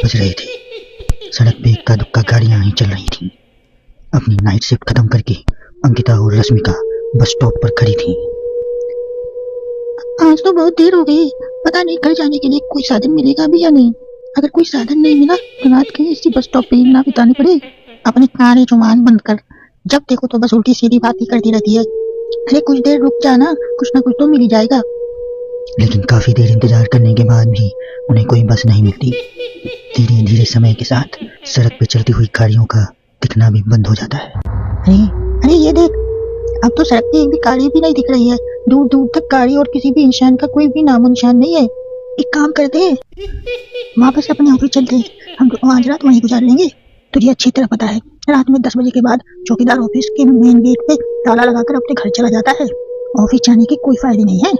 बज रहे थे। सड़क पे इक्का दुक्का गाड़ियां ही चल रही थीं। अपनी नाइट शिफ्ट खत्म करके अंकिता और रश्मिका बस स्टॉप पर खड़ी थीं। आज तो बहुत देर हो गई, पता नहीं घर जाने के लिए कोई साधन मिलेगा भी या नहीं। अगर कोई साधन नहीं मिला तो रात कहीं इसी बस स्टॉप पे ना बितानी पड़े। अपनी सारी जुबान बंद कर, जब देखो तो बस उल्टी सीधी बातें करती रहती है। अरे कुछ देर रुक जाना, कुछ ना कुछ तो मिल ही जाएगा। लेकिन काफी देर इंतजार करने के बाद भी उन्हें कोई बस नहीं मिलती। धीरे धीरे समय के साथ सड़क पे चलती हुई गाड़ियों का दिखना भी बंद हो जाता है। अरे ये देख, अब तो सड़क पे एक भी गाड़ी भी नहीं दिख रही है। दूर दूर तक गाड़ी और किसी भी इंसान का कोई भी नामो निशान नहीं है। एक काम करते हैं, वापस अपने ऑफिस चलते हैं। हम आज रात वहीं गुजार लेंगे। तुझे अच्छी तरह पता है, रात में 10 बजे के बाद चौकीदार ऑफिस के मेन गेट पे ताला लगाकर अपने घर चला जाता है। ऑफिस जाने के कोई फायदे नहीं है।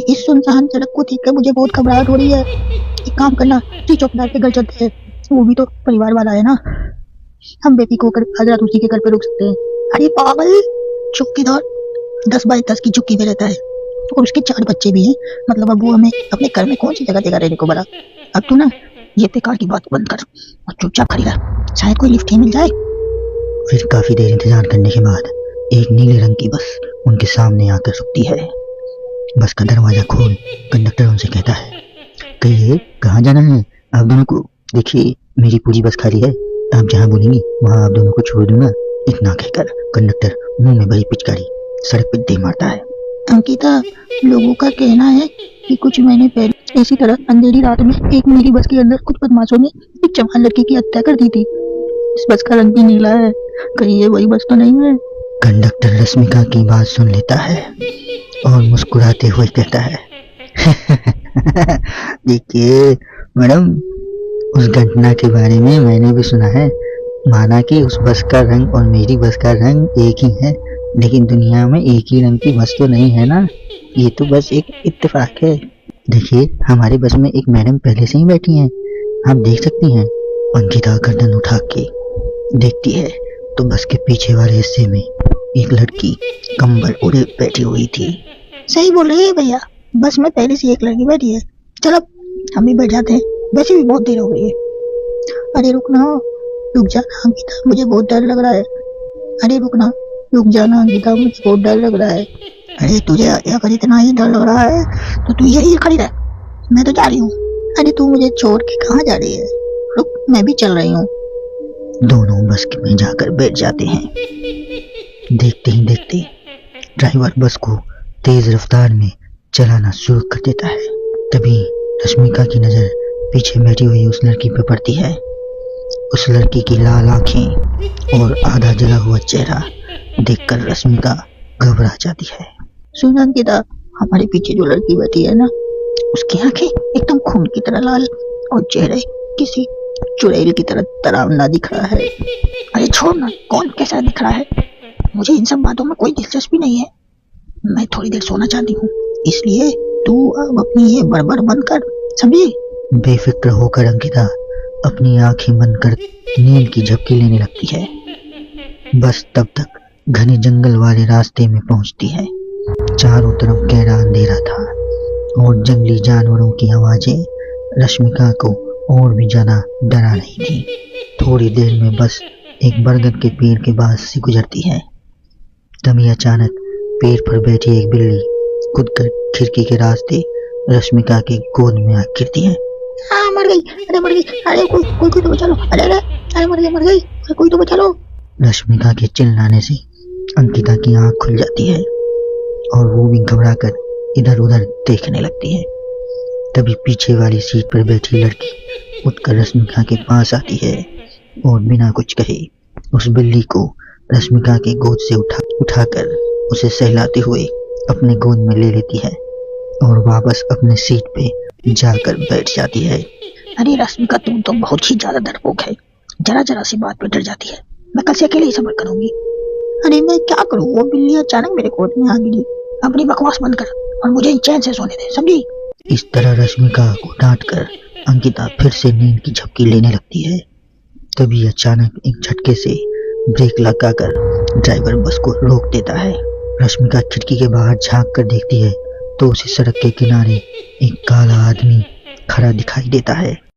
इस सुनसान सड़क को देखकर मुझे बहुत घबराहट हो रही है। एक काम करना, चौकीदार के घर चलते हैं, वो भी तो परिवार वाला है ना। हम बेफिक्र होकर आज रात उसी के घर पे रुक सकते हैं। अरे पागल, चौकीदार 10 बाय 10 की झुग्गी में रहता है और उसके 4 बच्चे भी हैं। मतलब अब वो हमें अपने घर में कौन सी जगह देगा रहने को भला। अब तू ना ये बेकार की बात बंद कर और चुपचाप खड़ी रह, शायद कोई लिफ्ट ही मिल जाए। फिर काफी देर इंतजार करने के बाद एक नीले रंग की बस उनके सामने आकर रुकती है। बस का दरवाजा खोल कंडक्टर उनसे कहता है, कहिए कहाँ जाना है आप दोनों को? देखिए मेरी पूरी बस खाली है, आप जहाँ बोलेंगी वहाँ आप दोनों को छोड़ दूंगा। इतना कहकर कंडक्टर मुंह में भरी पिचकारी सड़क पर दे मारता है। अंकिता, लोगों का कहना है कि कुछ महीने पहले इसी तरह अंधेरी रात में एक नीली बस के अंदर कुछ बदमाशों ने एक जवान लड़की की हत्या कर दी थी। इस बस का रंग भी नीला है, कहीं ये वही बस तो नहीं है? कंडक्टर रश्मिका की बात सुन लेता है और मुस्कुराते हुए कहता है, देखिए मैडम, उस घटना के बारे में मैंने भी सुना है। माना कि उस बस का रंग और मेरी बस का रंग एक ही है, लेकिन दुनिया में एक ही रंग की बस तो नहीं है ना। ये तो बस एक इत्तेफाक है। देखिए हमारी बस में एक मैडम पहले से ही बैठी हैं, आप देख सकती हैं। अंकिता गर्दन उठा के देखती है तो बस के पीछे वाले हिस्से में एक लड़की कंबल ओढ़े बैठी हुई थी। सही बोल रहे हैं भैया, बस में पहले से एक लड़की बैठी है। चलो हम भी बैठ जाते हैं, वैसे भी बहुत देर हो गई है। अरे रुकना, रुक जाना अंकिता, मुझे बहुत डर लग रहा है। अरे रुकना, रुक जाना अंकिता, मुझे बहुत डर लग रहा है। अरे तुझे अगर इतना ही डर लग रहा है तो तू यही खड़ी रह, मैं तो जा रही हूँ। अरे तू मुझे छोड़ के कहाँ जा रही है? रुक, मैं भी चल रही हूँ। दोनों बस में जाकर बैठ जाते हैं। देखते ही देखते ड्राइवर बस को तेज रफ्तार में चलाना शुरू कर देता है। तभी रश्मिका की नजर पीछे बैठी हुई उस लड़की पर पड़ती है। उस लड़की की लाल आंखें और आधा जला हुआ चेहरा देखकर रश्मिका घबरा जाती है। सुन अंकिता, हमारे पीछे जो लड़की बैठी है ना, उसकी आंखें एकदम खून की तरह लाल और चेहरे किसी चुड़ैल की तरह डरावना दिख रहा है। अरे छोड़ ना, कौन कैसा दिख रहा है? मुझे इन सब बातों में कोई दिलचस्पी नहीं है। मैं थोड़ी देर सोना चाहती हूँ, इसलिए तू अब अपनी ये बड़बड़ बंद कर, समझी? बेफिक्र होकर अंकिता अपनी आंखें बंद कर नींद की झपकी लेने लगती है। बस तब तक घने जंगल वाले रास्ते में पहुंचती है। चारों तरफ गहरा अंधेरा था और जंगली जानवरों की आवाजें रश्मिका को और भी ज्यादा डरा रही थी। थोड़ी देर में बस एक बरगद के पेड़ के पास से गुजरती है। तभी अचानक पेड़ पर बैठी एक बिल्ली कूदकर खिड़की के रास्ते रश्मिका की गोद में आ गिरती है। हाँ मर गई, अरे मर गई, अरे कोई तो बचा लो, अरे मर गई, अरे कोई तो बचा लो। रश्मिका के चिल्लाने से अंकिता की आंख खुल जाती है और वो भी घबराकर इधर उधर देखने लगती है। तभी पीछे वाली सीट पर बैठी लड़की उठकर रश्मिका के पास आती है और बिना कुछ कहे उस बिल्ली को रश्मिका के गोद से उठाकर उसे सहलाते हुए अपने गोद में ले लेती है और वापस अपने सीट पे जाकर बैठ जाती है। अरे रश्मिका, तुम तो बहुत ही ज्यादा डरपोक है, जरा सी बात पे डर जाती है। मैं कल से अकेले ही सफर करूंगी। अरे मैं क्या करूँ, वो बिल्ली अचानक मेरे गोद में आ गिरी। अपनी बकवास बंद कर और मुझे चैन से सोने दे, समझी? इस तरह रश्मिका को डांटकर अंकिता फिर से नींद की झपकी लेने लगती है। तभी अचानक एक झटके से ब्रेक लगाकर ड्राइवर बस को रोक देता है। रश्मिका खिड़की के बाहर झांक कर देखती है तो उसे सड़क के किनारे एक काला आदमी खड़ा दिखाई देता है।